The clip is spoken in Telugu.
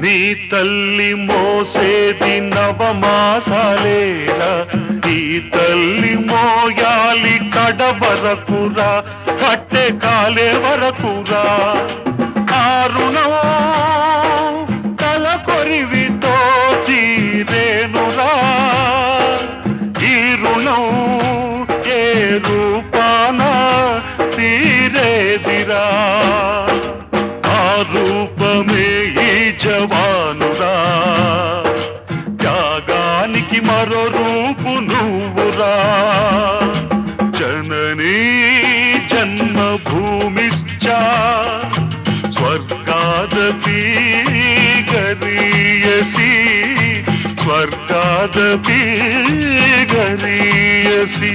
నీ తల్లి మోసేది నవమాసాలేరా, ఈ తల్లి మోయాలి కడ వరకురా, కట్టె కాలే వరకురా. ఆ రుణం తల కొరివితో తీరేనురా, ఈ రుణం ఏ రూపాన తీరేదిరా. ఆ రూపమే ఈ జవానురా, త్యాగానికి మరో రూపు నువ్వురా. జననీ జన్మభూమిశ్చ స్వర్గాదపి గరీయసి, స్వర్గాదపి గరీయసి.